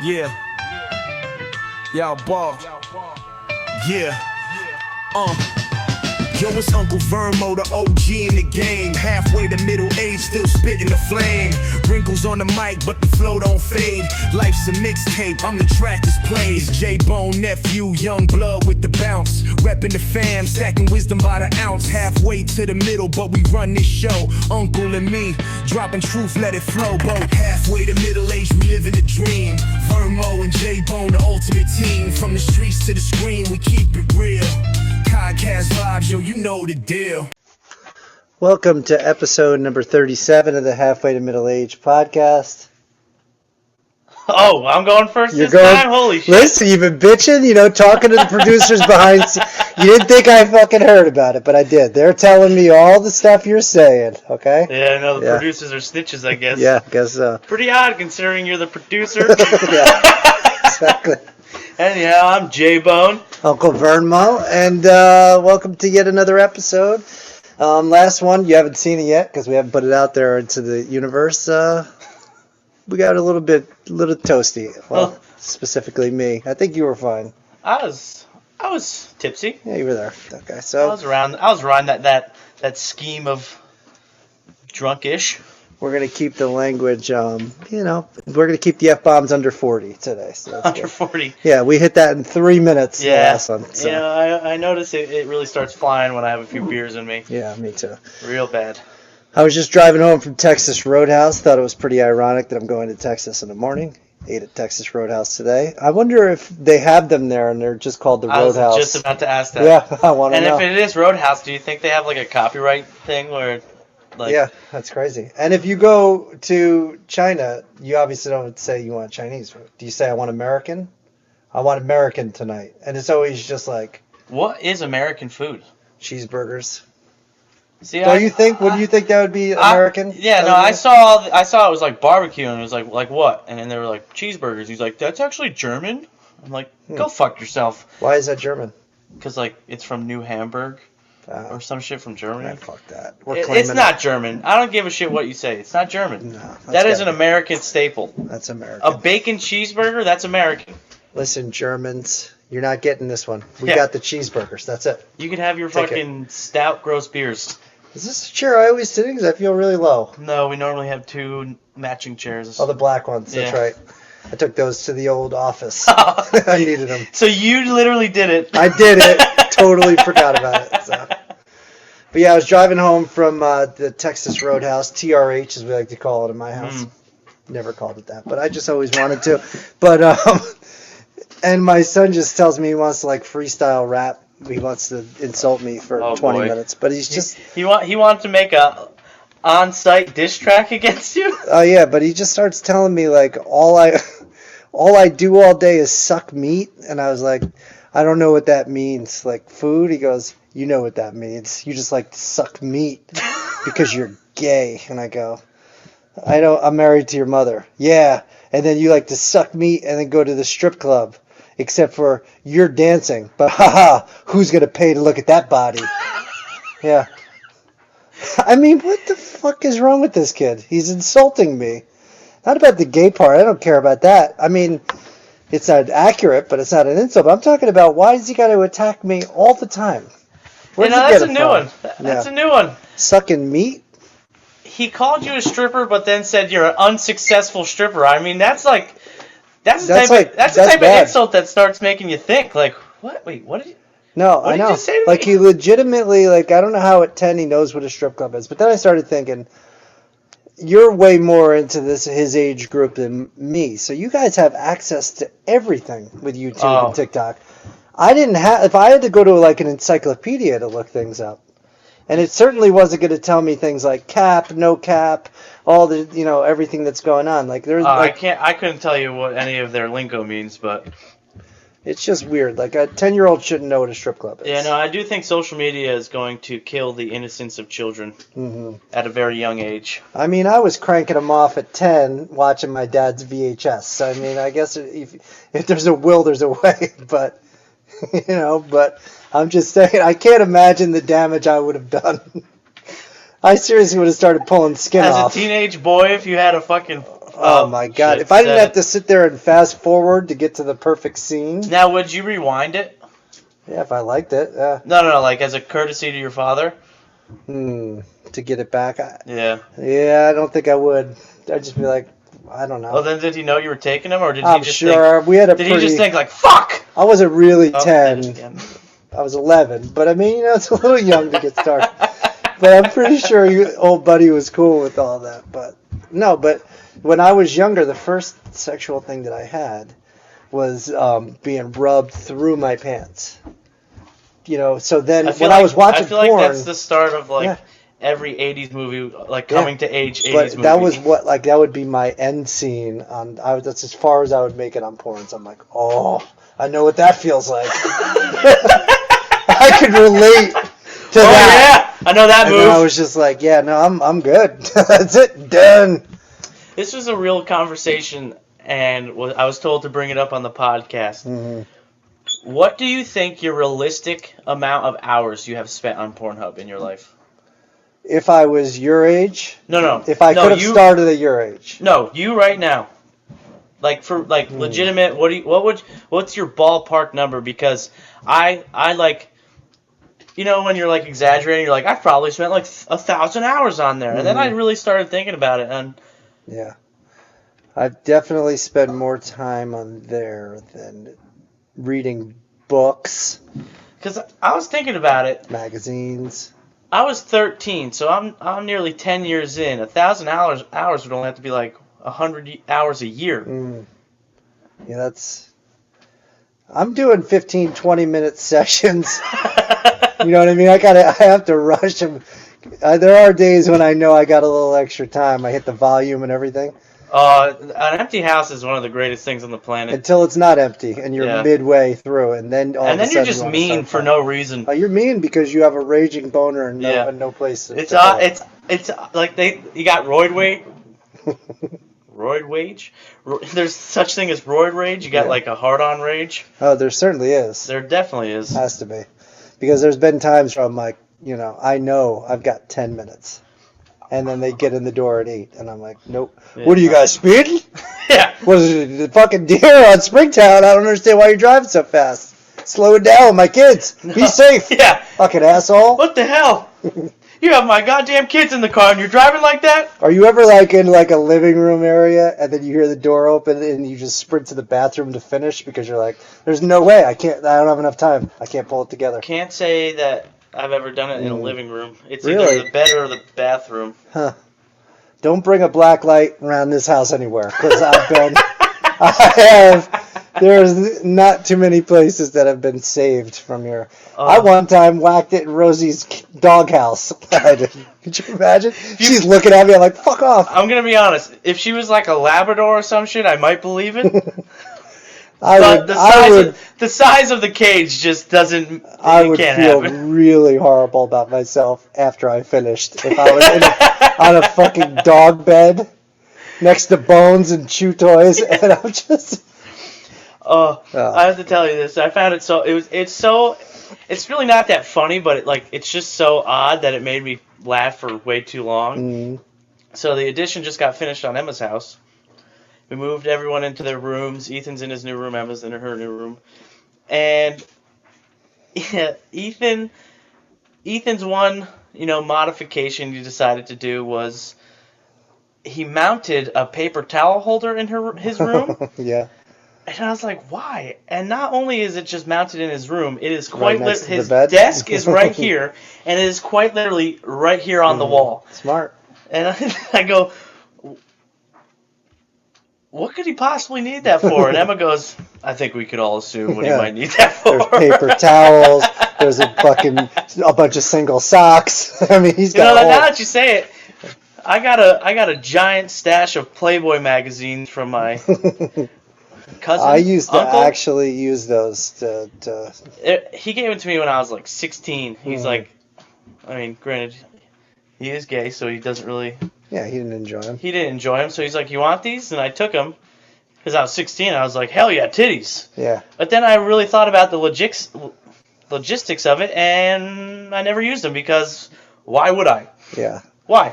Yeah. Y'all ball. Yeah. Yo, it's Uncle Vermo, the OG in the game. Halfway to middle age, still spitting the flame. Wrinkles on the mic, but the flow don't fade. Life's a mixtape, I'm the track that's played. J-Bone nephew, young blood with the bounce. Reppin' the fam, stacking wisdom by the ounce. Halfway to the middle, but we run this show. Uncle and me, dropping truth, let it flow. Both halfway to middle age, we living the dream. Vermo and J-Bone, the ultimate team. From the streets to the screen, we keep it real. Podcast vibes, yo, you know the deal. Welcome to episode number 37 of the Halfway to Middle Age podcast. Oh, I'm going first You're this time? Holy shit. Listen, you've been bitching, talking to the producers behind. You didn't think I fucking heard about it, but I did. They're telling me all the stuff you're saying, okay? Yeah, I know the producers are snitches, I guess. Yeah, I guess so. Pretty odd considering you're the producer. Yeah, exactly. Anyhow, I'm J-Bone. Uncle Vernmo, and welcome to yet another episode. Last one, you haven't seen it yet because we haven't put it out there into the universe. We got a little toasty. Well, specifically me. I think you were fine. I was tipsy. Yeah, you were there. Okay, so I was around that scheme of drunkish. we're gonna keep the language. We're gonna keep the F-bombs under 40 today. So that's Under good. 40. Yeah, we hit that in 3 minutes. Yeah. The last one. So. Yeah, I notice it really starts flying when I have a few beers in me. Yeah, me too. Real bad. I was just driving home from Texas Roadhouse. Thought it was pretty ironic that I'm going to Texas in the morning. Ate at Texas Roadhouse today. I wonder if they have them there and they're just called the Roadhouse. I was just about to ask that. Yeah, I want to know. And if it is Roadhouse, do you think they have like a copyright thing where, like? Yeah, that's crazy. And if you go to China, you obviously don't say you want Chinese food. Do you say I want American? I want American tonight. And it's always just like What is American food? cheeseburgers. See, Don't you think? Wouldn't you think that would be American? I saw it was like barbecue, and it was like what? And then they were like cheeseburgers. He's like, that's actually German. I'm like, go fuck yourself. Why is that German? Because like it's from New Hamburg or some shit from Germany. Man, fuck that. It's not German. I don't give a shit what you say. It's not German. No, that is an American staple. That's American. A bacon cheeseburger, that's American. Listen, Germans, you're not getting this one. We got the cheeseburgers. That's it. You can have your Take fucking stout, gross beers. Is this a chair I always sit in? Because I feel really low. No, we normally have two matching chairs. Oh, the black ones. That's Yeah. right. I took those to the old office. I needed them. So you literally did it. I did it. Totally forgot about it. So. But yeah, I was driving home from the Texas Roadhouse, TRH as we like to call it in my house. Never called it that, but I just always wanted to. But and my son just tells me he wants to like freestyle rap. He wants to insult me for 20 minutes, but he's just he wanted to make a on-site diss track against you. Oh yeah, but he just starts telling me like all I do all day is suck meat, and I was like, I don't know what that means. Like food? He goes, you know what that means. You just like to suck meat because you're gay. And I go, I know, I'm married to your mother. Yeah. And then you like to suck meat and then go to the strip club. Except for you're dancing. But haha, who's going to pay to look at that body? Yeah. I mean, what the fuck is wrong with this kid? He's insulting me. Not about the gay part. I don't care about that. I mean, it's not accurate, but it's not an insult. But I'm talking about why does he got to attack me all the time? That's a new one. That's a new one. Sucking meat? He called you a stripper, but then said you're an unsuccessful stripper. I mean, that's the type of insult that starts making you think. Like, what? Wait, what did you? No, what I know. Did you say to like me? he legitimately, like I don't know how at 10 he knows what a strip club is, but then I started thinking, you're way more into his age group than me, so you guys have access to everything with YouTube and TikTok. I didn't have. If I had to go to like an encyclopedia to look things up, and it certainly wasn't going to tell me things like cap, no cap, all the everything that's going on. Like there's I couldn't tell you what any of their lingo means, but it's just weird. Like a 10-year-old shouldn't know what a strip club is. Yeah, no, I do think social media is going to kill the innocence of children at a very young age. I mean, I was cranking them off at 10 watching my dad's VHS. I mean, I guess if there's a will, there's a way. But, but I'm just saying, I can't imagine the damage I would have done. I seriously would have started pulling skin off. As a teenage boy, if you had a fucking Oh my God! Shit, if I didn't have to sit there and fast forward to get to the perfect scene. Now, would you rewind it? Yeah, if I liked it. Yeah. No, like as a courtesy to your father. To get it back. Yeah. Yeah, I don't think I would. I'd just be like, I don't know. Well, then did he know you were taking him, or did he I'm just sure think? We had a did pretty, he just think like fuck? I wasn't really Oh, 10. I was 11, but I mean, it's a little young to get started. But I'm pretty sure old buddy was cool with all that. But no, but when I was younger, the first sexual thing that I had was being rubbed through my pants. So then when I was watching porn, I feel like that's the start of every 80s movie, like coming to age 80s movie. But that was that would be my end scene on. That's as far as I would make it on porn. So I'm like, oh, I know what that feels like. I could relate to that. Yeah, I know that move. And I was just like, yeah, no, I'm good. That's it, done. This was a real conversation, and I was told to bring it up on the podcast. Mm-hmm. What do you think your realistic amount of hours you have spent on Pornhub in your life? If I was your age? No. If I could have started at your age? No, you right now. Like for legitimate, what's your ballpark number? Because I like, when you're like exaggerating, you're like, I've probably spent like 1,000 hours on there, and then I really started thinking about it, and yeah, I've definitely spent more time on there than reading books. Because I was thinking about it. Magazines. I was 13, so I'm nearly 10 years in. 1,000 hours would only have to be like 100 hours a year. Yeah, I'm doing 15, 20-minute sessions. You know what I mean? I have to rush them. There are days when I know I got a little extra time. I hit the volume and everything. An empty house is one of the greatest things on the planet. Until it's not empty, and you're midway through, and then all of a sudden you're just mean for no reason. You're mean because you have a raging boner and no place. It's like you got roid wage. There's such thing as roid rage. You got like a hard-on rage. Oh, there certainly is. There definitely is. Has to be, because there's been times where I'm like, I know I've got 10 minutes. And then they get in the door at 8, and I'm like, nope. Yeah. What are you guys, speeding? Yeah. What is it, the fucking deer on Springtown? I don't understand why you're driving so fast. Slow it down, my kids. No. Be safe. Yeah. Fucking asshole. What the hell? You have my goddamn kids in the car, and you're driving like that? Are you ever like in like a living room area, and then you hear the door open, and you just sprint to the bathroom to finish because you're like, there's no way. I don't have enough time. I can't pull it together. Can't say that I've ever done it in a living room. It's either the bed or the bathroom. Huh. Don't bring a black light around this house anywhere, because there's not too many places that have been saved from your... I one time whacked it in Rosie's doghouse. Could you imagine? She's looking at me, I'm like, fuck off. I'm going to be honest. If she was like a Labrador or some shit, I might believe it. The size of the cage just doesn't. I would feel really horrible about myself after I finished if I was on a fucking dog bed next to bones and chew toys, and I'm just. I have to tell you this. I found it so. It's really not that funny, but it's just so odd that it made me laugh for way too long. So the addition just got finished on Emma's house. We moved everyone into their rooms. Ethan's in his new room. Emma's in her new room. And Ethan's one, modification he decided to do was he mounted a paper towel holder in his room. Yeah. And I was like, why? And not only is it just mounted in his room, it is quite his bed? desk is right here, and it is quite literally right here on the wall. Smart. And I go, what could he possibly need that for? And Emma goes, I think we could all assume what he might need that for. There's paper towels. There's a bunch of single socks. I mean, he's got. Now that you say it, I got a giant stash of Playboy magazines from my cousin. I used to uncle. actually use those to. He gave it to me when I was like 16. He's like, I mean, granted, he is gay, so he doesn't really. Yeah, he didn't enjoy them. He didn't enjoy them, so he's like, you want these? And I took them because I was 16. I was like, hell yeah, titties. Yeah. But then I really thought about the logistics of it, and I never used them because why would I? Yeah. Why?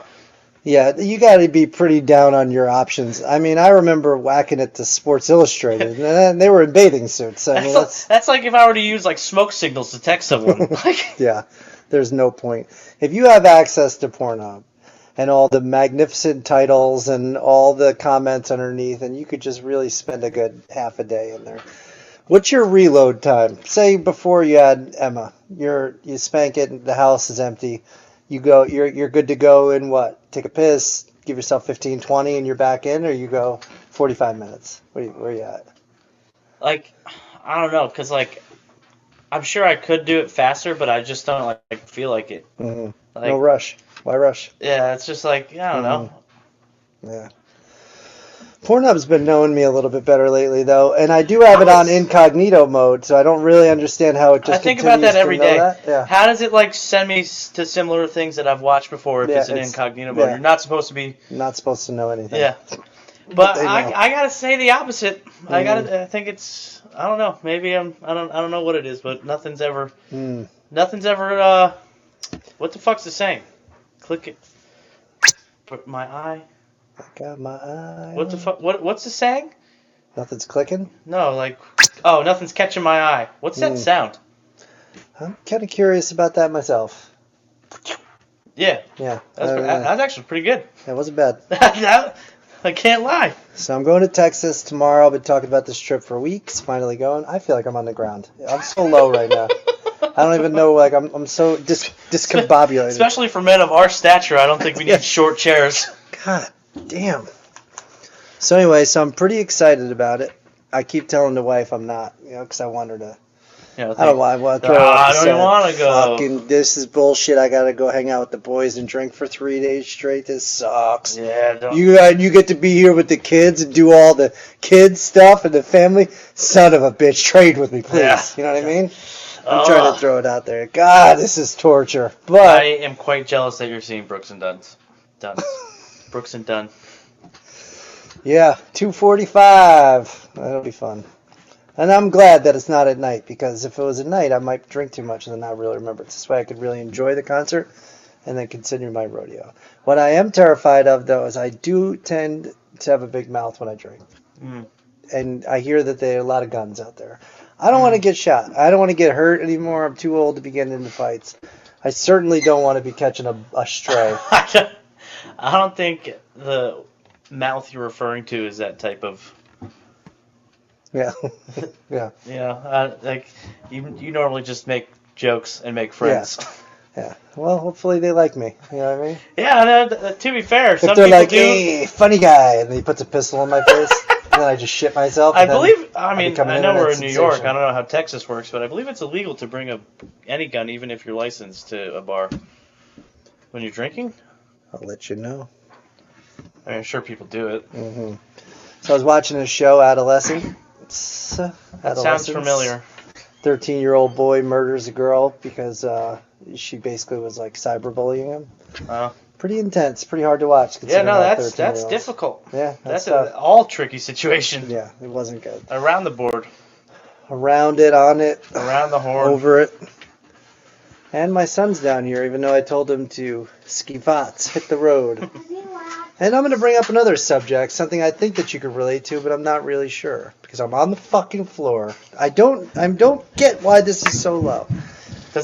Yeah, you got to be pretty down on your options. I mean, I remember whacking it to Sports Illustrated, and they were in bathing suits. I mean, That's like if I were to use like smoke signals to text someone. Like, yeah, there's no point. If you have access to Pornhub and all the magnificent titles and all the comments underneath, and you could just really spend a good half a day in there. What's your reload time? Say before you had Emma, you spank it, and the house is empty. You go, you're good to go in what? Take a piss, give yourself 15, 20, and you're back in, or you go 45 minutes. Where you at? like, I don't know, because like I'm sure I could do it faster, but I just don't like feel like it. Mm-hmm. Like, No rush. Why rush? Yeah, it's just like I don't know. Yeah. Pornhub's been knowing me a little bit better lately, though, and I do have it on incognito mode, so I don't really understand how it just. I think about that every day. Yeah. How does it like send me to similar things that I've watched before if Yeah, it's in incognito mode? yeah. Don't Not supposed to be. Not supposed to know anything. Yeah. But they know. I gotta say the opposite. I think it's. I don't know. Maybe I don't know what it is, but nothing's ever. Nothing's ever. What the fuck's the saying? Click it. Put my eye. I got my eye. What the fuck? What's the saying? Nothing's clicking? No, like, oh, nothing's catching my eye. What's that sound? I'm kind of curious about that myself. Yeah. Yeah. That's actually pretty good. That wasn't bad. I can't lie. So I'm going to Texas tomorrow. I've been talking about this trip for weeks. Finally going. I feel like I'm on the ground. I'm so low right now. I don't even know. Like I'm so discombobulated. Especially for men of our stature, I don't think we need short chairs. God damn. So anyway, I'm pretty excited about it. I keep telling the wife I'm not, because I want her to. I don't want to throw her off I the don't set. even want to go. Fucking, this is bullshit. I gotta go hang out with the boys and drink for 3 days straight. This sucks. Yeah. Don't. You get to be here with the kids and do all the kids stuff and the family. Son of a bitch, trade with me, please. Yeah. You know what I mean? I'm trying to throw it out there. God, this is torture. But I am quite jealous that you're seeing Brooks and Dunn's. Brooks and Dunn. Yeah, 2:45. That'll be fun. And I'm glad that it's not at night, because if it was at night, I might drink too much and then not really remember it. This way I could really enjoy the concert and then continue my rodeo. What I am terrified of, though, is I do tend to have a big mouth when I drink. And I hear that there are a lot of guns out there. I don't want to get shot. I don't want to get hurt anymore. I'm too old to be getting into fights. I certainly don't want to be catching a stray. I don't think the mouth you're referring to is that type of. Yeah. Yeah. Like you normally just make jokes and make friends. Yeah. Well, hopefully they like me. You know what I mean? Yeah. No, to be fair, If some they're people like, do. hey, funny guy, and then he puts a pistol in my face, and then I just shit myself. I believe. I mean, become an I know we're in internet New York. sensation. I don't know how Texas works, but I believe it's illegal to bring any gun, even if you're licensed to a bar, when you're drinking. I'll let you know. I mean, I'm sure people do it. Mm-hmm. So I was watching a show, Adolescent. That sounds familiar. 13-year-old boy murders a girl because she basically was like cyberbullying him. Pretty intense, pretty hard to watch. Yeah, no, that's difficult. Yeah, that's an all tricky situation. Yeah, it wasn't good. Around the board. Around it, on it. Around the horn. Over it. And my son's down here, even though I told him to skivats, hit the road. And I'm going to bring up another subject, something I think that you could relate to, but I'm not really sure because I'm on the fucking floor. I don't get why this is so low.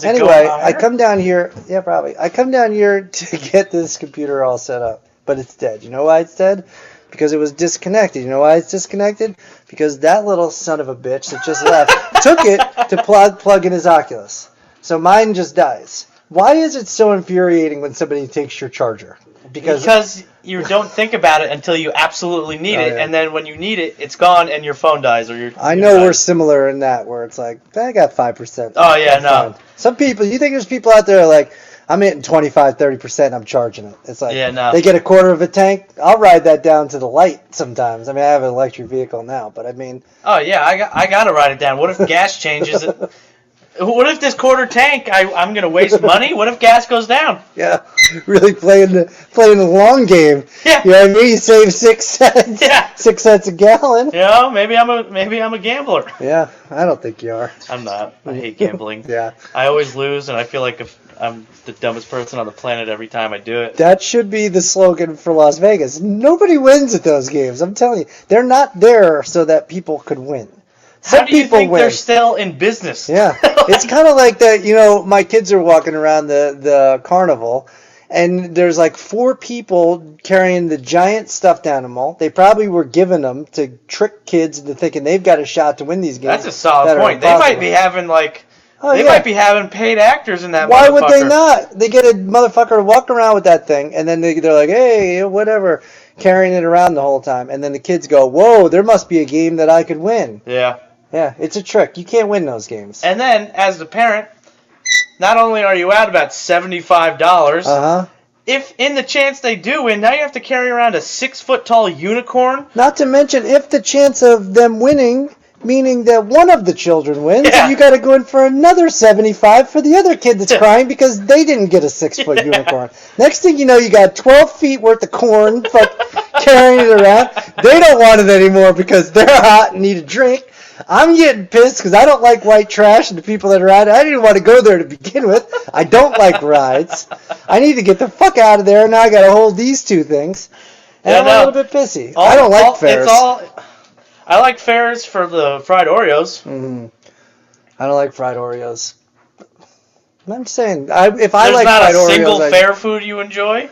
Anyway, I come down here. Yeah, probably. I come down here to get this computer all set up, but it's dead. You know why it's dead? Because it was disconnected. You know why it's disconnected? Because that little son of a bitch that just left took it to plug in his Oculus. So mine just dies. Why is it so infuriating when somebody takes your charger? Because you don't think about it until you absolutely need it, and then when you need it, it's gone and your phone dies or your. I know we're similar in that, where it's like I got 5%. Oh yeah, no. Fine. Some people, you think there's people out there like I'm hitting 25, 30%, I'm charging it. It's like they get a quarter of a tank. I'll ride that down to the light sometimes. I mean, I have an electric vehicle now, but I mean. Oh yeah, I gotta ride it down. What if gas changes it? What if this quarter tank, I'm going to waste money? What if gas goes down? Yeah, really playing the long game. Yeah. You know what I mean? You save 6 cents. Yeah. 6 cents a gallon. Yeah, maybe I'm a gambler. Yeah, I don't think you are. I'm not. I hate gambling. Yeah. I always lose, and I feel like if I'm the dumbest person on the planet every time I do it. That should be the slogan for Las Vegas. Nobody wins at those games. I'm telling you, they're not there so that people could win. Some How do you people think win. they're still in business? Yeah, it's kind of like that. My kids are walking around the carnival, and there's like 4 people carrying the giant stuffed animal. They probably were giving them to trick kids into thinking they've got a shot to win these games. That's a solid point. They might be having might be having paid actors in that. Why would they not? They get a motherfucker to walk around with that thing, and then they're like, hey, whatever, carrying it around the whole time. And then the kids go, whoa, there must be a game that I could win. Yeah. Yeah, it's a trick. You can't win those games. And then, as the parent, not only are you out about $75, if in the chance they do win, now you have to carry around a 6-foot-tall unicorn. Not to mention, if the chance of them winning, meaning that one of the children wins, you got to go in for another 75 for the other kid that's crying because they didn't get a 6-foot unicorn. Next thing you know, you got 12 feet worth of corn carrying it around. They don't want it anymore because they're hot and need a drink. I'm getting pissed because I don't like white trash and the people that are out. I didn't want to go there to begin with. I don't like rides. I need to get the fuck out of there. Now I got to hold these 2 things. And I'm a little bit pissy. I don't like fairs. I like fairs for the fried Oreos. Mm-hmm. I don't like fried Oreos. I'm just saying, if I like fried Oreos... There's not a single fair food you enjoy?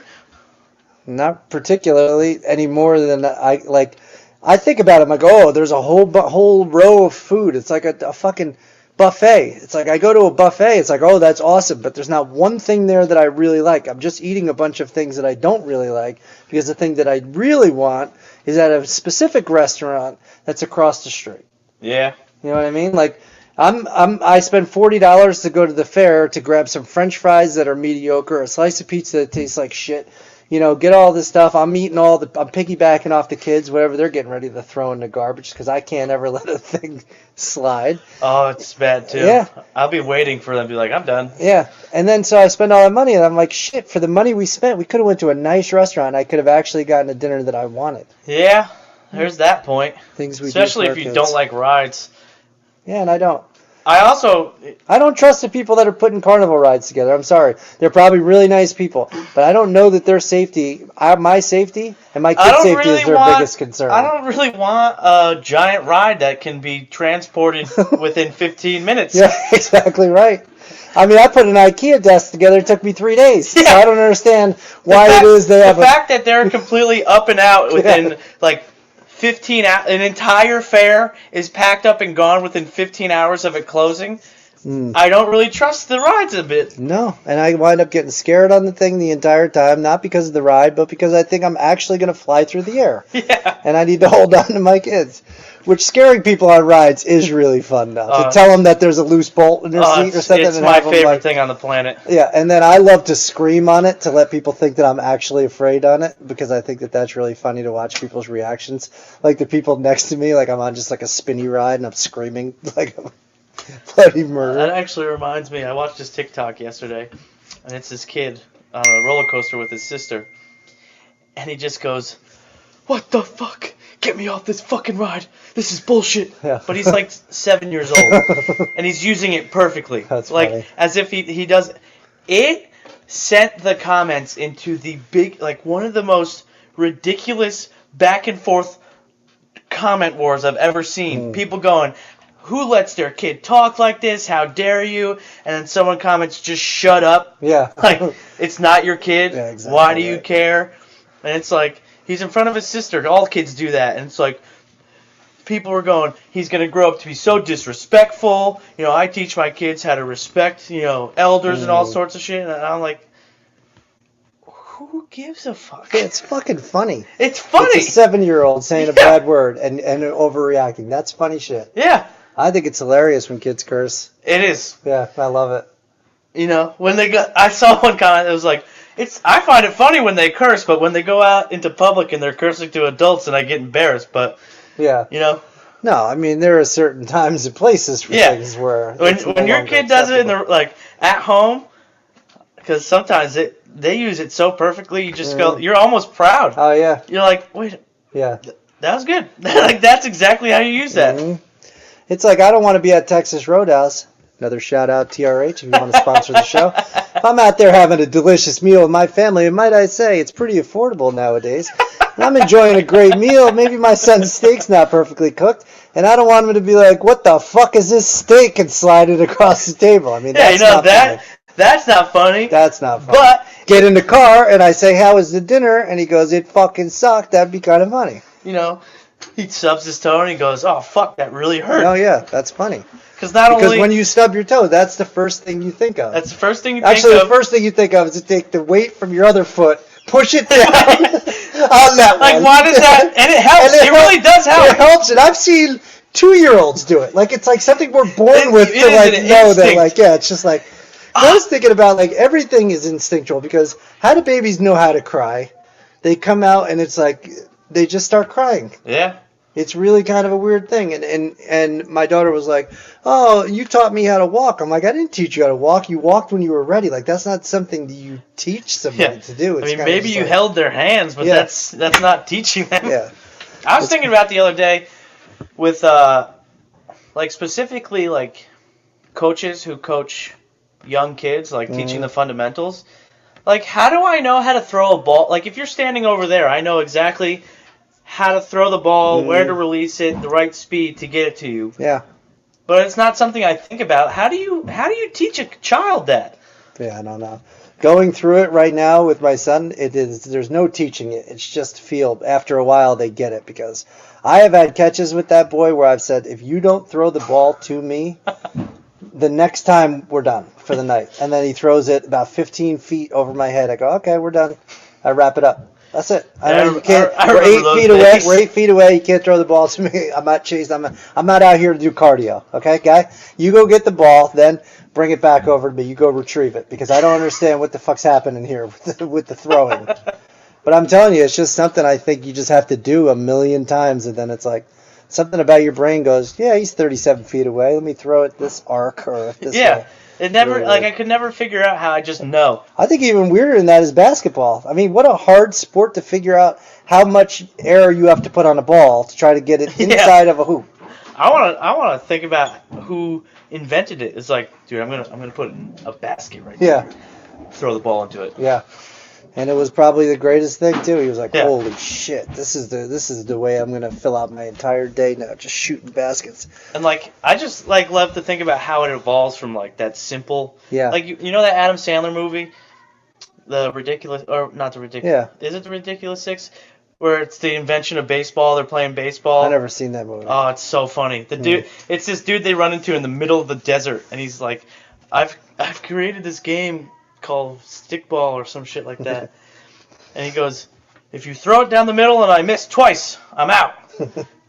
Not particularly, any more than I like... I think about it, I'm like, oh, there's a whole row of food. It's like a fucking buffet. It's like I go to a buffet, it's like, oh, that's awesome, but there's not one thing there that I really like. I'm just eating a bunch of things that I don't really like because the thing that I really want is at a specific restaurant that's across the street. Yeah. You know what I mean? Like, I spend $40 to go to the fair to grab some French fries that are mediocre, a slice of pizza that tastes like shit. Get all this stuff. I'm eating I'm piggybacking off the kids, whatever they're getting ready to throw in the garbage because I can't ever let a thing slide. Oh, it's bad too. Yeah. I'll be waiting for them to be like, I'm done. Yeah. And then so I spend all that money and I'm like, shit, for the money we spent, we could have went to a nice restaurant. I could have actually gotten a dinner that I wanted. Yeah, there's that point. Things we Especially if you don't like rides. Yeah, and I don't. I don't trust the people that are putting carnival rides together. I'm sorry. They're probably really nice people, but I don't know that their safety, my safety, and my kids' safety is their biggest concern. I don't really want a giant ride that can be transported within 15 minutes. Yeah, exactly right. I mean, I put an IKEA desk together. It took me 3 days. Yeah. So I don't understand why it is they have the fact that they're completely up and out within 15 hours, an entire fair is packed up and gone within 15 hours of it closing. I don't really trust the rides a bit. No, and I wind up getting scared on the thing the entire time, not because of the ride, but because I think I'm actually going to fly through the air. Yeah. And I need to hold on to my kids. Which scaring people on rides is really fun now. To tell them that there's a loose bolt in their seat or something. It's my favorite thing on the planet. Yeah, and then I love to scream on it to let people think that I'm actually afraid on it because I think that that's really funny to watch people's reactions. Like the people next to me, like I'm on just like a spinny ride and I'm screaming like a bloody murder. That actually reminds me, I watched this TikTok yesterday, and it's this kid on a roller coaster with his sister, and he just goes, "What the fuck? Get me off this fucking ride. This is bullshit." Yeah. But he's like 7 years old, and he's using it perfectly. That's like funny. As if he does. It sent the comments into the big, like one of the most ridiculous back and forth comment wars I've ever seen. People going, "Who lets their kid talk like this? How dare you?" And then someone comments, "Just shut up." Yeah. Like, it's not your kid. Yeah, exactly Why do you care? And it's like, he's in front of his sister. All kids do that. And it's like, people were going, he's going to grow up to be so disrespectful. I teach my kids how to respect, elders and all sorts of shit. And I'm like, who gives a fuck? It's fucking funny. It's funny. It's a 7-year-old saying a bad word and overreacting. That's funny shit. Yeah. I think it's hilarious when kids curse. It is. Yeah, I love it. When they go, I saw one comment that was like, I find it funny when they curse, but when they go out into public and they're cursing to adults, and I get embarrassed. But yeah, No, I mean there are certain times and places for things where when your kid does it at home, because sometimes they use it so perfectly, you just go, you're almost proud. Oh yeah. You're like, wait. Yeah. That was good. Like that's exactly how you use that. Mm-hmm. It's like I don't want to be at Texas Roadhouse. Another shout out TRH if you want to sponsor the show. If I'm out there having a delicious meal with my family, and might I say, it's pretty affordable nowadays. And I'm enjoying a great meal. Maybe my son's steak's not perfectly cooked, and I don't want him to be like, "What the fuck is this steak?" and slide it across the table. I mean, Yeah, that's not funny. That's not funny. That's not funny. But get in the car and I say, "How was the dinner?" and he goes, "It fucking sucked." That'd be kind of funny. He stubs his toe and he goes, "Oh fuck, that really hurt." Oh yeah, that's funny. Because when you stub your toe, that's the first thing you think of. That's the first thing you think of. Actually, the first thing you think of is to take the weight from your other foot, push it down on that one. Why does that? And it helps. It really does help. It helps, and I've seen 2-year-olds do it. Like it's like something we're born with to like know instinct. that. Like it's just like. I was thinking about like everything is instinctual because how do babies know how to cry? They come out and it's like they just start crying. Yeah. It's really kind of a weird thing. And my daughter was like, "Oh, you taught me how to walk." I'm like, "I didn't teach you how to walk. You walked when you were ready." Like that's not something that you teach somebody to do. It's maybe you held their hands, but that's not teaching them. Yeah. I was thinking about the other day with like specifically like coaches who coach young kids, like teaching the fundamentals. Like, how do I know how to throw a ball? Like, if you're standing over there, I know exactly how to throw the ball, where to release it, the right speed to get it to you. Yeah. But it's not something I think about. How do you teach a child that? Yeah, I don't know. Going through it right now with my son, there's no teaching it. It's just feel. After a while, they get it because I have had catches with that boy where I've said, if you don't throw the ball to me, the next time we're done for the night. And then he throws it about 15 feet over my head. I go, okay, we're done. I wrap it up. That's it. You can't. We're 8 feet away. We're 8 feet away. You can't throw the ball to me. I'm not chasing. I'm not out here to do cardio. Okay, guy. You go get the ball, then bring it back over to me. You go retrieve it because I don't understand what the fuck's happening here with the throwing. But I'm telling you, it's just something I think you just have to do a million times, and then it's like something about your brain goes, yeah, he's 37 feet away. Let me throw it this arc or this way. It never, I could never figure out how I just know. I think even weirder than that is basketball. I mean, what a hard sport to figure out how much air you have to put on a ball to try to get it inside of a hoop. I want to think about who invented it. It's like, dude, I'm gonna put it in a basket right there. Throw the ball into it. Yeah. And it was probably the greatest thing too. He was like, "Holy shit! This is the way I'm gonna fill out my entire day now, just shooting baskets." And like, I just like love to think about how it evolves from like that simple. Yeah. Like you know that Adam Sandler movie, the ridiculous or not the ridiculous? Yeah. Is it the Ridiculous Six? Where it's the invention of baseball. They're playing baseball. I never seen that movie. Oh, it's so funny. The dude, it's this dude they run into in the middle of the desert, and he's like, "I've created this game called stickball or some shit like that." And he goes, "If you throw it down the middle and I miss twice, I'm out."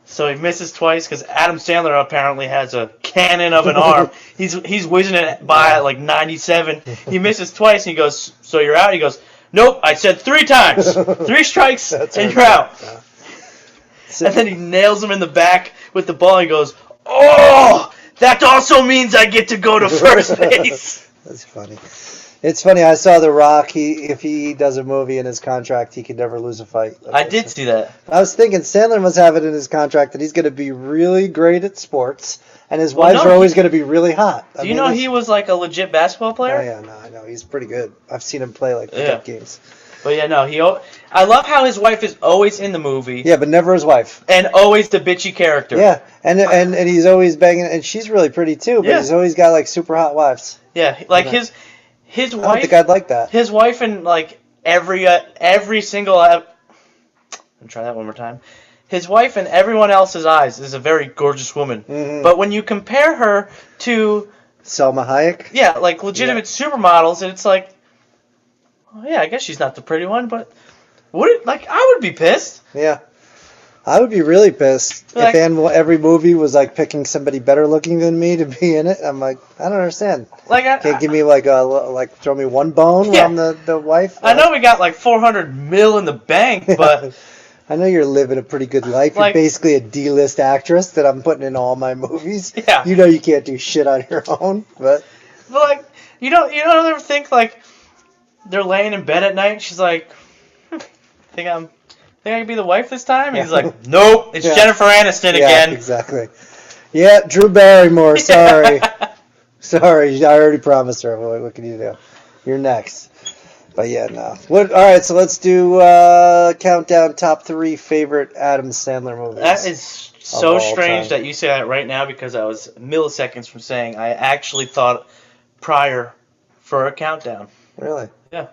So he misses twice because Adam Sandler apparently has a cannon of an arm. He's whizzing it by at like 97. He misses twice and he goes, "So you're out?" He goes, "Nope, I said 3 times. 3 strikes and you're out." Yeah. And then he nails him in the back with the ball and he goes, "Oh, that also means I get to go to first base." That's funny. It's funny. I saw The Rock. If he does a movie in his contract, he can never lose a fight. I did see that. I was thinking Sandler must have it in his contract that he's going to be really great at sports, and his wives are always going to be really hot. Do you know he was like a legit basketball player? Oh yeah, no, I know he's pretty good. I've seen him play like pickup games. But yeah, no, I love how his wife is always in the movie. Yeah, but never his wife. And always the bitchy character. Yeah, and he's always banging, and she's really pretty too. But he's always got like super hot wives. Yeah, like his wife. I don't think I'd like that. His wife in like every single. Let me try that one more time. His wife in everyone else's eyes is a very gorgeous woman. Mm-hmm. But when you compare her to Salma Hayek, yeah, like legitimate supermodels, and it's like, well, yeah, I guess she's not the pretty one, but I would be pissed. Yeah. I would be really pissed if every movie was like picking somebody better looking than me to be in it. I'm like, I don't understand. Like, can't give me throw me one bone when I'm the wife. I know we got like $400 million in the bank, but I know you're living a pretty good life. You're basically a D-list actress that I'm putting in all my movies. Yeah. You know you can't do shit on your own, but like you don't ever think like they're laying in bed at night. She's like, think I can be the wife this time? And he's like, nope, it's Jennifer Aniston again. Yeah, exactly. Yeah, Drew Barrymore, sorry. Sorry, I already promised her. What can you do? You're next. But yeah, no. All right, so let's do countdown top 3 favorite Adam Sandler movies. That is so all strange time. that you say that right now because I was milliseconds from saying I actually thought prior for a countdown. Really? Yeah.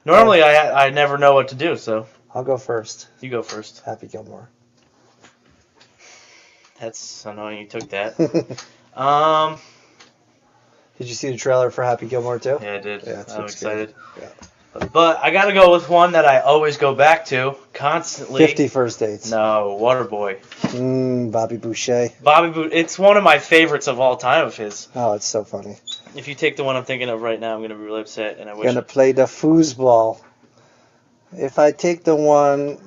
Normally I never know what to do, so I'll go first. you go first. Happy Gilmore. That's annoying you took that. Did you see the trailer for Happy Gilmore too? Yeah, I did. Yeah, I'm excited. Yeah. But I gotta go with one that I always go back to constantly. 50 First Dates. No, Waterboy. Bobby Boucher. It's one of my favorites of all time of his. Oh, it's so funny. If you take the one I'm thinking of right now, I'm gonna be really upset, and I wish. Gonna play the foosball. If I take the one,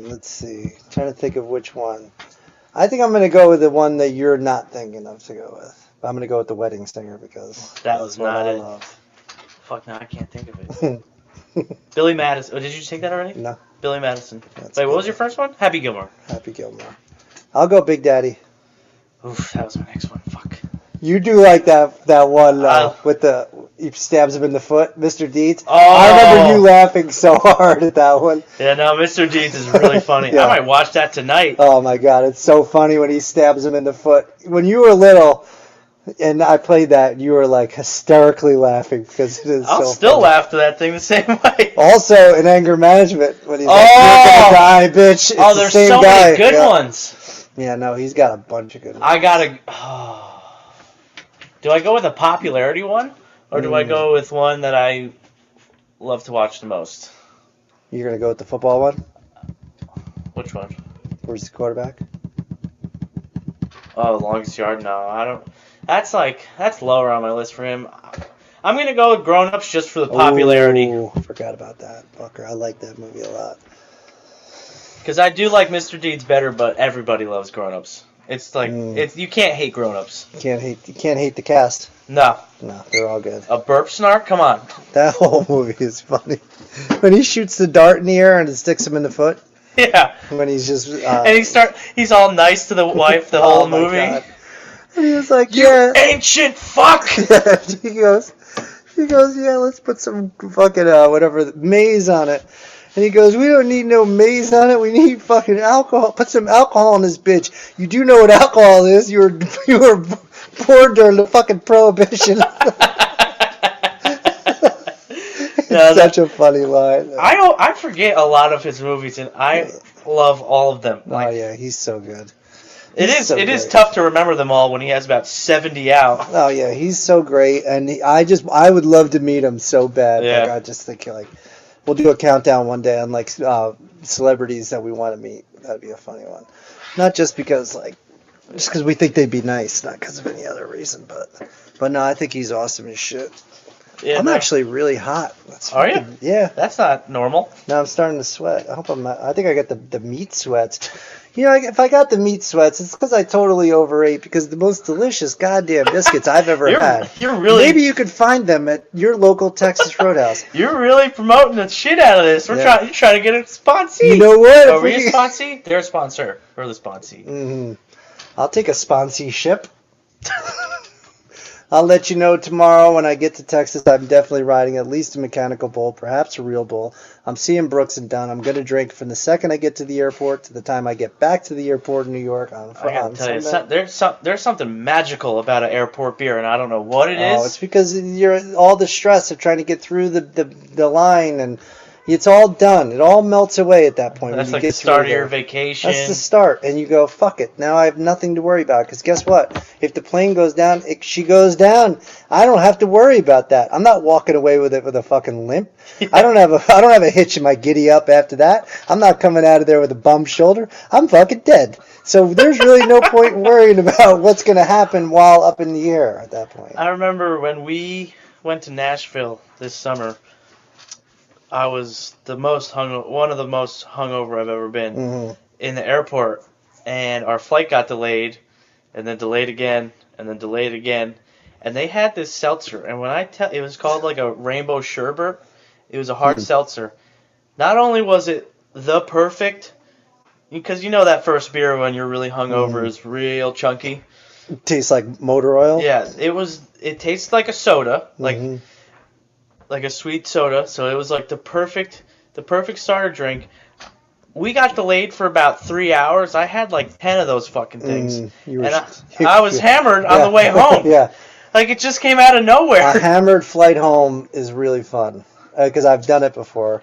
let's see. Trying to think of which one. I think I'm gonna go with the one that you're not thinking of to go with. But I'm gonna go with the Wedding Singer because that was what not I it. love. Fuck, now I can't think of it. Billy Madison. Oh, did you take that already? No. Billy Madison. That's Wait, what good. was your first one? Happy Gilmore. Happy Gilmore. I'll go Big Daddy. Oof, that was my next one. Fuck. You do like that one with he stabs him in the foot, Mr. Deeds. Oh. I remember you laughing so hard at that one. Yeah, no, Mr. Deeds is really funny. Yeah. I might watch that tonight. Oh my God, it's so funny when he stabs him in the foot. When you were little, and I played that, you were like hysterically laughing because it is I'll so still funny. laugh to that thing the same way. Also, in anger management, when he's like, "You're gonna die, bitch." It's Oh, the there's same so guy. many good Yeah. ones. Yeah, no, he's got a bunch of good ones. I gotta. Do I go with a popularity one, or do I go with one that I love to watch the most? You're gonna go with the football one? Which one? Where's the quarterback? Oh, Longest Yard? No, I don't. That's lower on my list for him. I'm gonna go with Grown Ups just for the popularity. Ooh, forgot about that, fucker. I like that movie a lot. Because I do like Mr. Deeds better, but everybody loves Grown Ups. It's like you can't hate Grown Ups. You can't hate the cast. No. No, they're all good. A burp snark? Come on. That whole movie is funny. When he shoots the dart in the air and it sticks him in the foot. Yeah. When he's just and he's all nice to the wife the whole my movie. God. And he was like, You yeah. ancient fuck! Yeah, he goes, yeah, let's put some fucking whatever maize on it. And he goes, we don't need no maize on it. We need fucking alcohol. Put some alcohol in this bitch. You do know what alcohol is. You were born during the fucking prohibition. It's such a funny line. I forget a lot of his movies, and I love all of them. Oh yeah, he's so good. It is tough to remember them all when he has about 70 out. Oh yeah, he's so great, and I would love to meet him so bad. Yeah. Like, I just think like we'll do a countdown one day on like celebrities that we want to meet. That'd be a funny one. Not just because we think they'd be nice, not because of any other reason, but no, I think he's awesome as shit. Yeah, I'm actually really hot. Are you? Yeah. That's not normal. Now I'm starting to sweat. I think I got the meat sweats. You know, if I got the meat sweats, it's because I totally overate because the most delicious goddamn biscuits I've ever had. Maybe you could find them at your local Texas Roadhouse. You're really promoting the shit out of this. You're trying to get a sponsee. You know what? Are we a sponsee? They're a sponsor. We're the sponsee. Mm-hmm. I'll take a sponsorship. I'll let you know tomorrow when I get to Texas. I'm definitely riding at least a mechanical bull, perhaps a real bull. I'm seeing Brooks and Dunn. I'm going to drink from the second I get to the airport to the time I get back to the airport in New York. I gotta tell you, there's something magical about an airport beer, and I don't know what it is. Oh, it's because you're all the stress of trying to get through the line, and it's all done. It all melts away at that point. That's like the start of your vacation. That's the start, and you go, fuck it. Now I have nothing to worry about, because guess what? If the plane goes down, she goes down. I don't have to worry about that. I'm not walking away with it with a fucking limp. Yeah. I don't have a hitch in my giddy up after that. I'm not coming out of there with a bum shoulder. I'm fucking dead. So there's really no point in worrying about what's going to happen while up in the air at that point. I remember when we went to Nashville this summer, I was one of the most hungover I've ever been in the airport, and our flight got delayed, and then delayed again, and then delayed again, and they had this seltzer, and it was called like a rainbow sherbet. It was a hard seltzer. Not only was it the perfect, because you know that first beer when you're really hungover is real chunky. It tastes like motor oil. Yeah, it tastes like a soda, like a sweet soda, so it was like the perfect starter drink. We got delayed for about 3 hours. I had like 10 of those fucking things, I was hammered on the way home. Yeah. Like it just came out of nowhere. A hammered flight home is really fun because I've done it before.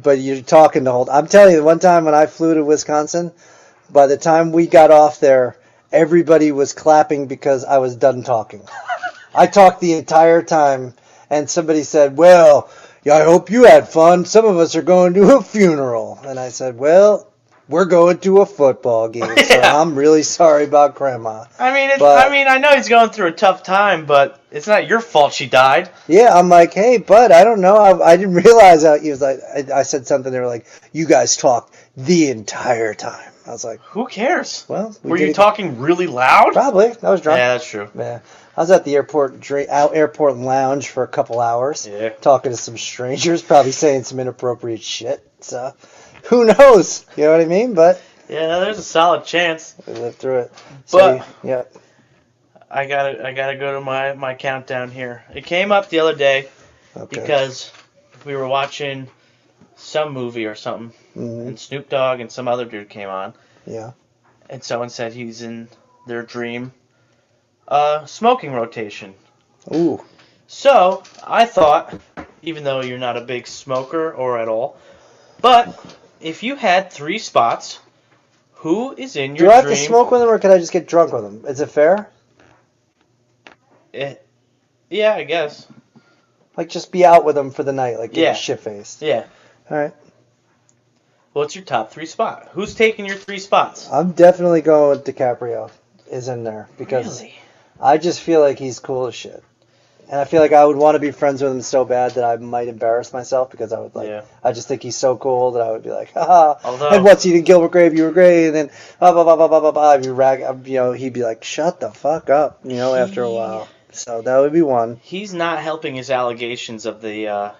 But you're talking the whole. I'm telling you, one time when I flew to Wisconsin, by the time we got off there, everybody was clapping because I was done talking. I talked the entire time, and somebody said, "Well, yeah, I hope you had fun. Some of us are going to a funeral," and I said, "Well, we're going to a football game, so I'm really sorry about Grandma." I know he's going through a tough time, but it's not your fault she died. Yeah, I'm like, "Hey, bud, I don't know. I didn't realize how." He was like, I said something. They were like, "You guys talked the entire time." I was like, "Who cares?" Well, were you talking really loud? Probably. I was drunk. Yeah, that's true. Yeah, I was at the airport lounge for a couple hours. Yeah, talking to some strangers, probably saying some inappropriate shit. So. Who knows? You know what I mean? But yeah, there's a solid chance. We lived through it. So, but yeah, I gotta go to my countdown here. It came up the other day because we were watching some movie or something, and Snoop Dogg and some other dude came on. Yeah. And someone said he's in their dream smoking rotation. Ooh. So I thought, even though you're not a big smoker or at all, but if you had 3 spots, who is in your dream? Do I have to smoke with them, or can I just get drunk with them? Is it fair? Yeah, I guess. Like, just be out with them for the night, like get shit-faced. Yeah. All right. What's your top 3 spot? Who's taking your 3 spots? I'm definitely going with DiCaprio is in there because I just feel like he's cool as shit. And I feel like I would want to be friends with him so bad that I might embarrass myself because I would I just think he's so cool that I would be like, haha. And what's he in Gilbert Grape? You were great. And then blah blah blah blah blah blah blah. He'd be like, shut the fuck up. After a while. So that would be one. He's not helping his allegations of the,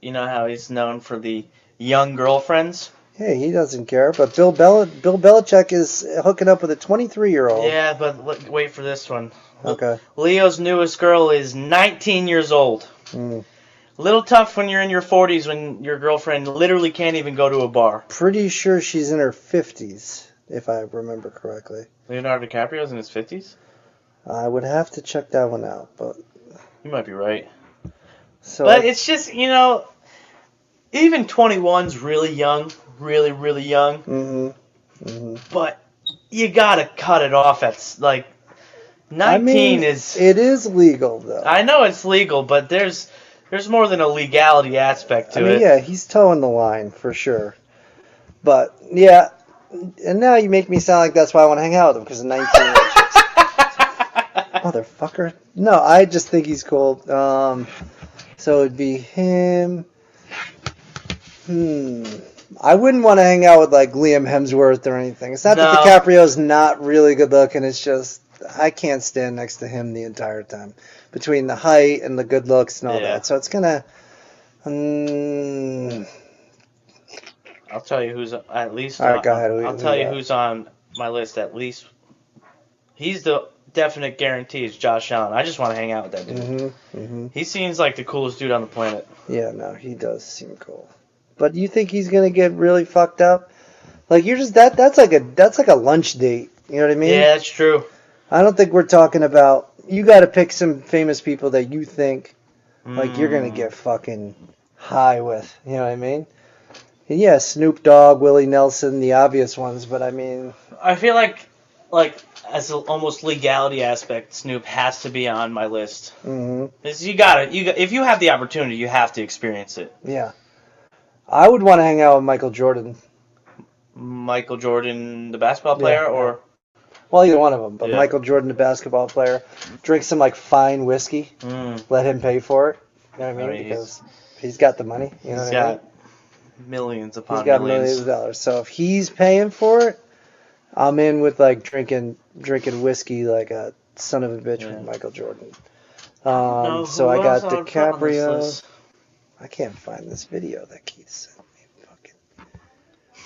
how he's known for the young girlfriends. Hey, he doesn't care. But Bill Belichick is hooking up with a 23-year-old. Yeah, but wait for this one. Okay. Leo's newest girl is 19 years old. A little tough when you're in your 40s when your girlfriend literally can't even go to a bar. Pretty sure she's in her 50s, if I remember correctly. Leonardo DiCaprio's in his 50s? I would have to check that one out, but... You might be right. But it's just, even 21's really young. Really, really young. But you gotta cut it off at, 19 is... It is legal, though. I know it's legal, but there's more than a legality aspect to it. Yeah, he's towing the line, for sure. But, yeah, and now you make me sound like that's why I want to hang out with him, because of 19. Motherfucker. No, I just think he's cool. So it'd be him. I wouldn't want to hang out with, Liam Hemsworth or anything. It's not that DiCaprio's not really good looking, it's just... I can't stand next to him the entire time. Between the height and the good looks and all that. So it's gonna... I'll tell you who's at least... All right, go ahead. I'll tell you who's on my list at least. He's the definite guarantee is Josh Allen. I just want to hang out with that dude. He seems like the coolest dude on the planet. Yeah, no, he does seem cool. But you think he's gonna get really fucked up? You're just... That's like a lunch date. You know what I mean? Yeah, that's true. I don't think we're talking about... You got to pick some famous people that you think you're going to get fucking high with. You know what I mean? And yeah, Snoop Dogg, Willie Nelson, the obvious ones. But I mean... I feel like as an almost legality aspect, Snoop has to be on my list. If you have the opportunity, you have to experience it. Yeah. I would want to hang out with Michael Jordan. Michael Jordan, the basketball player, or... Well, either one of them. But Michael Jordan, the basketball player, drink some fine whiskey. Let him pay for it. You know what I mean? Because he's got the money. You know what I mean? Millions upon millions. He's got millions of dollars. So if he's paying for it, I'm in with drinking whiskey like a son of a bitch with Michael Jordan. So I got DiCaprio. I can't find this video that Keith sent me.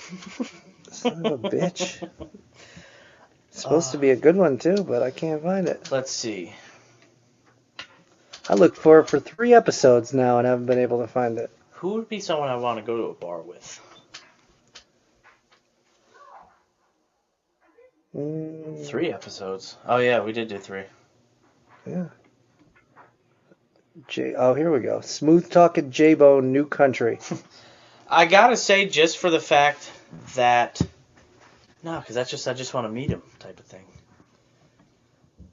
Fucking son of a bitch. It's supposed to be a good one too, but I can't find it. Let's see. I looked for it for 3 episodes now and haven't been able to find it. Who would be someone I want to go to a bar with? 3 episodes. Oh yeah, we did do 3. Yeah. Here we go. Smooth talking J-Bone, New Country. I gotta say, just for the fact that because I just want to meet him, type of thing.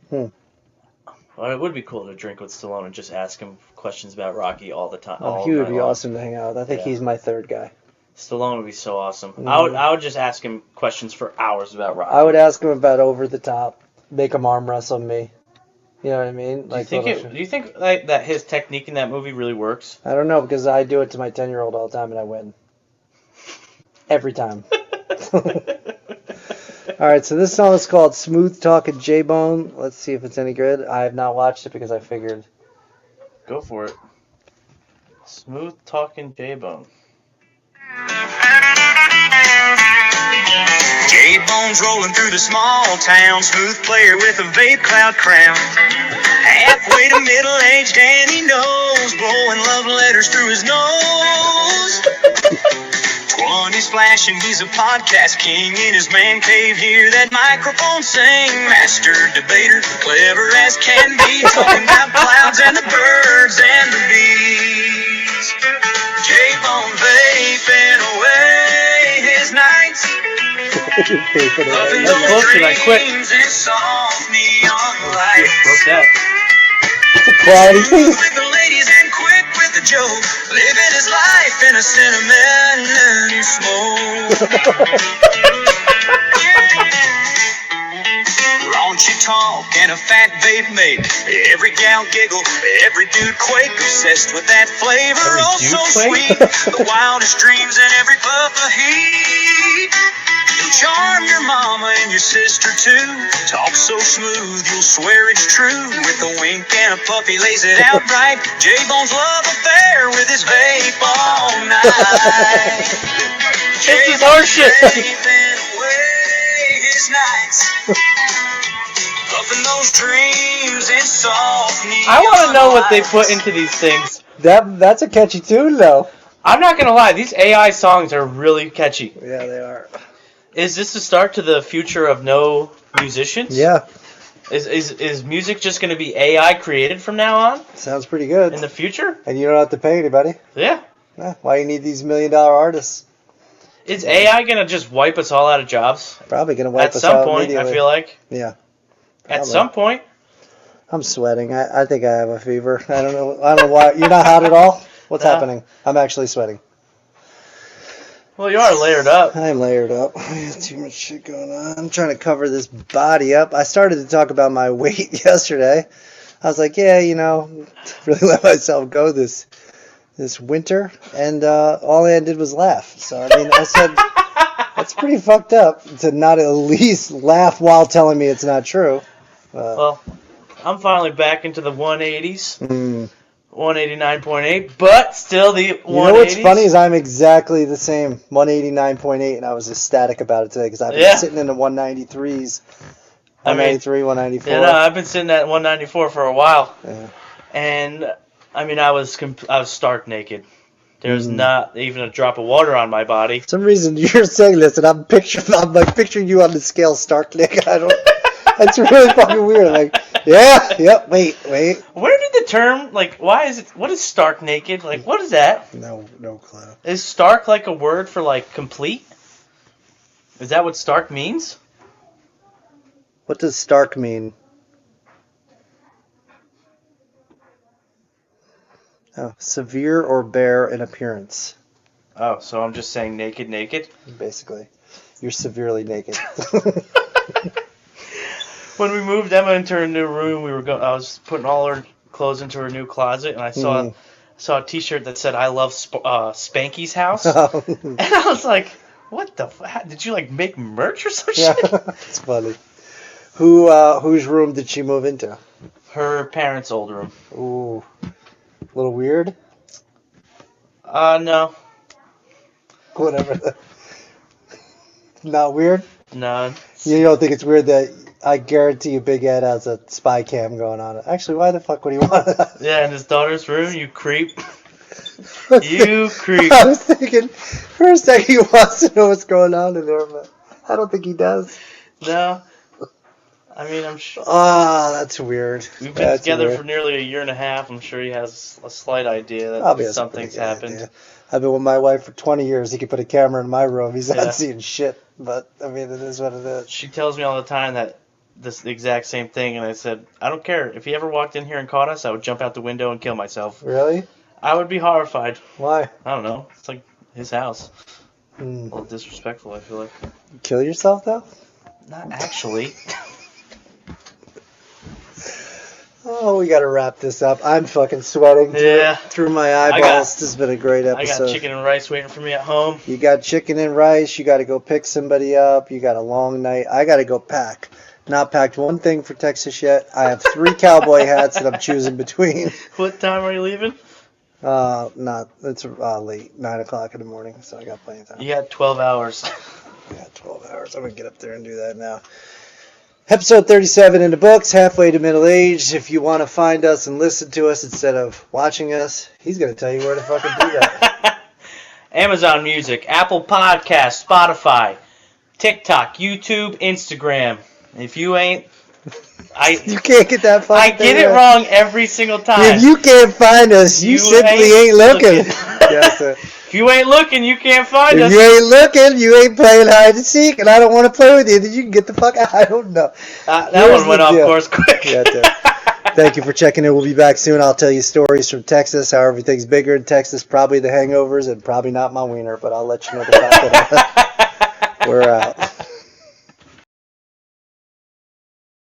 Well, it would be cool to drink with Stallone and just ask him questions about Rocky all the time. Oh, he would be awesome to hang out with. I think he's my third guy. Stallone would be so awesome. I would just ask him questions for hours about Rocky. I would ask him about Over the Top, make him arm wrestle me. You know what I mean? Do you think that his technique in that movie really works? I don't know, because I do it to my 10-year-old all the time and I win. Every time. All right, so this song is called Smooth Talkin' J-Bone. Let's see if it's any good. I have not watched it because I figured. Go for it. Smooth Talkin' J-Bone. J-Bone's rolling through the small town, smooth player with a vape cloud crown. Halfway to middle-aged and he knows, blowing love letters through his nose. 20's flashing, he's a podcast king in his man cave. Hear that microphone sing, master debater, clever as can be, talking about clouds and the birds and the bees. J-Bone vaping away his nights, loving those dreams in soft neon lights. Broke that. It's a quality piece. With the ladies and quick with the joke, living his life in a sentimental smoke. Raunchy talk and a fat vape make every gal giggle, every dude quake, obsessed with that flavor, oh so sweet. The wildest dreams in every puff of heat. Charm your mama and your sister too. Talk so smooth you'll swear it's true. With a wink and a puff he lays it out right. J-Bone's love affair with his vape all night. This is our shit. Vaping away his nights. Loving those dreams in soft neon I want to know what they lights. put into these things. That's a catchy tune, though. I'm not gonna lie, these AI songs are really catchy. Yeah, they are. Is this the start to the future of no musicians? Yeah, Is music just going to be AI created from now on sounds pretty good. in the future? And you don't have to pay anybody. Yeah. Yeah, why you need these $1 million artists? Is AI going to just wipe us all out of jobs? Probably gonna wipe At us some out point, immediately. I feel like. Yeah. At Probably. some point. I'm sweating. I think I have a fever. I don't know why. You're not hot at all? What's happening? I'm actually sweating. Well, you are layered up. I'm layered up. I got too much shit going on. I'm trying to cover this body up. I started to talk about my weight yesterday. I was like, yeah, really let myself go this winter, and all I did was laugh. So, I said, that's pretty fucked up to not at least laugh while telling me it's not true. Well, I'm finally back into the 180s. 189.8, but still the 180s. You know what's funny is I'm exactly the same, 189.8, and I was ecstatic about it today because I've been sitting in the 193s, 193, 194. Yeah, no, I've been sitting at 194 for a while, Yeah. and I was stark naked. There's not even a drop of water on my body. For some reason you're saying this, and I'm picturing you on the scale stark naked. I don't. It's really fucking weird. Like, yep. Wait. Where did the term why is it? What is stark naked? What is that? No clue. Is stark like a word for complete? Is that what stark means? What does stark mean? Oh, severe or bare in appearance. Oh, so I'm just saying naked. Basically, you're severely naked. When we moved Emma into her new room, I was putting all her clothes into her new closet, and I saw a T-shirt that said "I love Spanky's house," and I was like, "What the? Did you make merch or some shit?" It's funny. Whose room did she move into? Her parents' old room. Ooh, a little weird. No. Whatever. Not weird. No. You don't think it's weird that I guarantee you Big Ed has a spy cam going on. Actually, why the fuck would he want that? Yeah, in his daughter's room, you creep. You creep. I was thinking for a second he wants to know what's going on in there, but I don't think he does. No. I mean, I'm sure. Ah, that's weird. We've been together for nearly a year and a half. I'm sure he has a slight idea that something's happened. Idea. I've been with my wife for 20 years. He could put a camera in my room. He's not seeing shit, but I mean, it is what it is. She tells me all the time that the exact same thing, and I said, I don't care. If he ever walked in here and caught us, I would jump out the window and kill myself. Really? I would be horrified. Why? I don't know. It's like his house. A Mm. little disrespectful, I feel like. Kill yourself, though? Not actually. Oh, we got to wrap this up. I'm fucking sweating through my eyeballs. This has been a great episode. I got chicken and rice waiting for me at home. You got chicken and rice. You got to go pick somebody up. You got a long night. I got to go pack. Not packed one thing for Texas yet. I have 3 cowboy hats that I'm choosing between. What time are you leaving? It's late, 9 o'clock in the morning, so I got plenty of time. You got 12 hours. I got 12 hours. I'm going to get up there and do that now. Episode 37 in the books, halfway to middle age. If you want to find us and listen to us instead of watching us, he's going to tell you where to fucking do that. Amazon Music, Apple Podcasts, Spotify, TikTok, YouTube, Instagram. If you ain't... You can't get that fucking I get it wrong every single time. If you can't find us, you simply ain't looking. Yes, sir. If you ain't looking, you can't find us. If you ain't looking, you ain't playing hide and seek, and I don't want to play with you. Then you can get the fuck out. I don't know. That one went off course quick. Yeah, it did. Thank you for checking in. We'll be back soon. I'll tell you stories from Texas, how everything's bigger in Texas. Probably the hangovers and probably not my wiener, but I'll let you know about that. We're out.